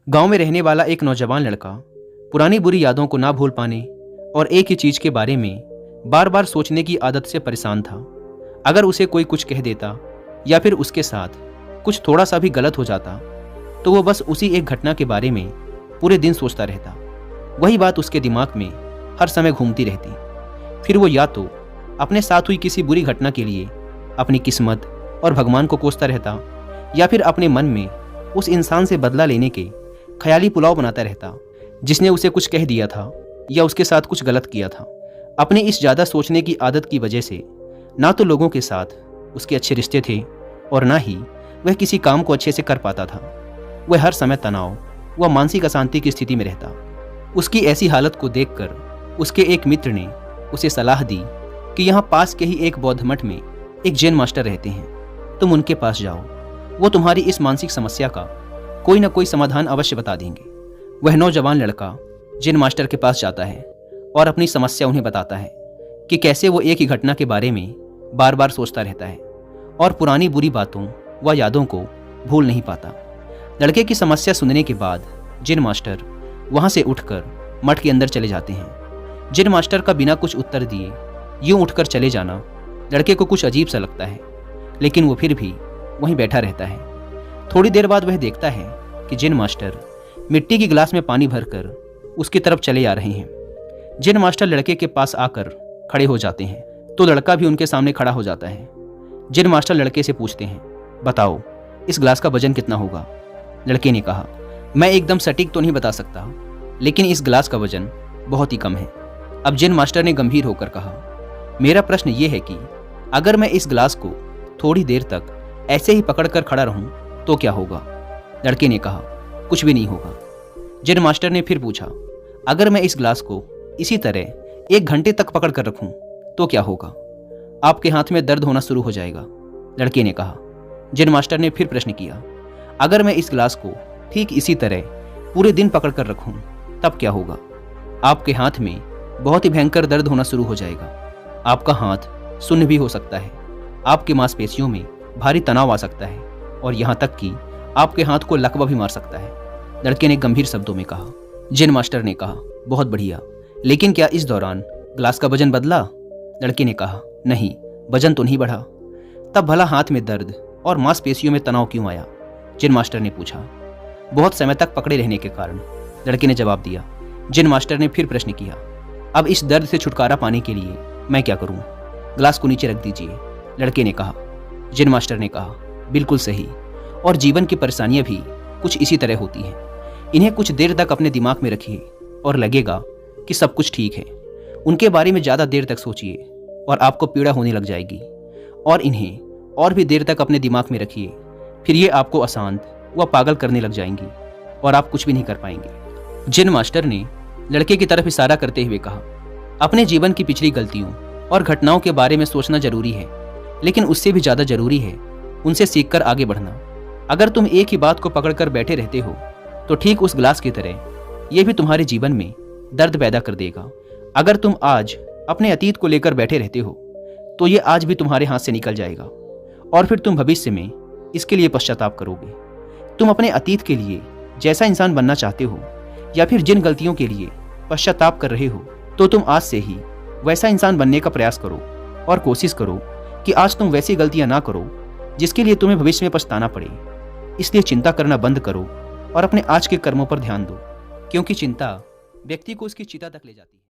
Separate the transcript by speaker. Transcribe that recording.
Speaker 1: गांव में रहने वाला एक नौजवान लड़का पुरानी बुरी यादों को ना भूल पाने और एक ही चीज के बारे में बार बार सोचने की आदत से परेशान था। अगर उसे कोई कुछ कह देता या फिर उसके साथ कुछ थोड़ा सा भी गलत हो जाता तो वो बस उसी एक घटना के बारे में पूरे दिन सोचता रहता। वही बात उसके दिमाग में हर समय घूमती रहती। फिर वो या तो अपने साथ हुई किसी बुरी घटना के लिए अपनी किस्मत और भगवान को कोसता रहता या फिर अपने मन में उस इंसान से बदला लेने के ख्याली पुलाव बनाता रहता जिसने उसे कुछ कह दिया था या उसके साथ कुछ गलत किया था। अपने इस ज़्यादा सोचने की आदत की वजह से ना तो लोगों के साथ उसके अच्छे रिश्ते थे और ना ही वह किसी काम को अच्छे से कर पाता था। वह हर समय तनाव व मानसिक अशांति की स्थिति में रहता। उसकी ऐसी हालत को देखकर उसके एक मित्र ने उसे सलाह दी कि यहाँ पास के ही एक बौद्ध मठ में एक जैन मास्टर रहते हैं, तुम उनके पास जाओ, वो तुम्हारी इस मानसिक समस्या का कोई ना कोई समाधान अवश्य बता देंगे। वह नौजवान लड़का जैन मास्टर के पास जाता है और अपनी समस्या उन्हें बताता है कि कैसे वो एक ही घटना के बारे में बार बार सोचता रहता है और पुरानी बुरी बातों व यादों को भूल नहीं पाता। लड़के की समस्या सुनने के बाद जैन मास्टर वहाँ से उठकर मठ के अंदर चले जाते हैं। जैन मास्टर का बिना कुछ उत्तर दिए यूं उठकर चले जाना लड़के को कुछ अजीब सा लगता है, लेकिन वो फिर भी वहीं बैठा रहता है। थोड़ी देर बाद वह देखता है कि जैन मास्टर मिट्टी की गिलास में पानी भरकर उसकी तरफ चले आ रहे हैं। जैन मास्टर लड़के के पास आकर खड़े हो जाते हैं तो लड़का भी उनके सामने खड़ा हो जाता है। जैन मास्टर लड़के से पूछते हैं, बताओ इस गिलास का वजन कितना होगा? लड़के ने कहा, मैं एकदम सटीक तो नहीं बता सकता, लेकिन इस गिलास का वजन बहुत ही कम है। अब जैन मास्टर ने गंभीर होकर कहा, मेरा प्रश्न ये है कि अगर मैं इस गिलास को थोड़ी देर तक ऐसे ही पकड़कर खड़ा रहूं तो क्या होगा? लड़के ने कहा, कुछ भी नहीं होगा। जैन मास्टर ने फिर पूछा, अगर मैं इस गिलास को इसी तरह 1 घंटे तक पकड़ कर रखूं तो क्या होगा? आपके हाथ में दर्द होना शुरू हो जाएगा। लड़के ने कहा। जैन मास्टर ने फिर प्रश्न किया, अगर मैं इस गिलास को ठीक इसी तरह पूरे दिन पकड़ कर रखूं तब क्या होगा? आपके हाथ में बहुत ही भयंकर दर्द होना शुरू हो जाएगा। आपका हाथ सुन्न भी हो सकता है, आपके मांसपेशियों में भारी तनाव आ सकता है और यहाँ तक कि आपके हाथ को लकवा भी मार सकता है। लड़के ने गंभीर शब्दों में कहा। जैन मास्टर ने कहा, बहुत बढ़िया, लेकिन क्या इस दौरान गिलास का वजन बदला? लड़के ने कहा, नहीं, वजन तो नहीं बढ़ा। तब भला हाथ में दर्द और मांसपेशियों में तनाव क्यों आया? जैन मास्टर ने पूछा। बहुत समय तक पकड़े रहने के कारण, लड़के ने जवाब दिया। जैन मास्टर ने फिर प्रश्न किया, अब इस दर्द से छुटकारा पाने के लिए मैं क्या करूं? गिलास को नीचे रख दीजिए। लड़के ने कहा। जैन मास्टर ने कहा, बिल्कुल सही, और जीवन की परेशानियां भी कुछ इसी तरह होती हैं। इन्हें कुछ देर तक अपने दिमाग में रखिए और लगेगा कि सब कुछ ठीक है। उनके बारे में ज़्यादा देर तक सोचिए और आपको पीड़ा होने लग जाएगी, और इन्हें और भी देर तक अपने दिमाग में रखिए, फिर ये आपको अशांत व पागल करने लग जाएंगी और आप कुछ भी नहीं कर पाएंगे। जैन मास्टर ने लड़के की तरफ इशारा करते हुए कहा, अपने जीवन की पिछली गलतियों और घटनाओं के बारे में सोचना जरूरी है, लेकिन उससे भी ज़्यादा जरूरी है उनसे सीखकर आगे बढ़ना। अगर तुम एक ही बात को पकड़कर बैठे रहते हो तो ठीक उस गिलास की तरह ये भी तुम्हारे जीवन में दर्द पैदा कर देगा। अगर तुम आज अपने अतीत को लेकर बैठे रहते हो तो ये आज भी तुम्हारे हाथ से निकल जाएगा और फिर तुम भविष्य में इसके लिए पश्चाताप करोगे। तुम अपने अतीत के लिए जैसा इंसान बनना चाहते हो या फिर जिन गलतियों के लिए पश्चाताप कर रहे हो तो तुम आज से ही वैसा इंसान बनने का प्रयास करो और कोशिश करो कि आज तुम वैसी गलतियां ना करो जिसके लिए तुम्हें भविष्य में पछताना पड़े। इसलिए चिंता करना बंद करो और अपने आज के कर्मों पर ध्यान दो, क्योंकि चिंता व्यक्ति को उसकी चिता तक ले जाती है।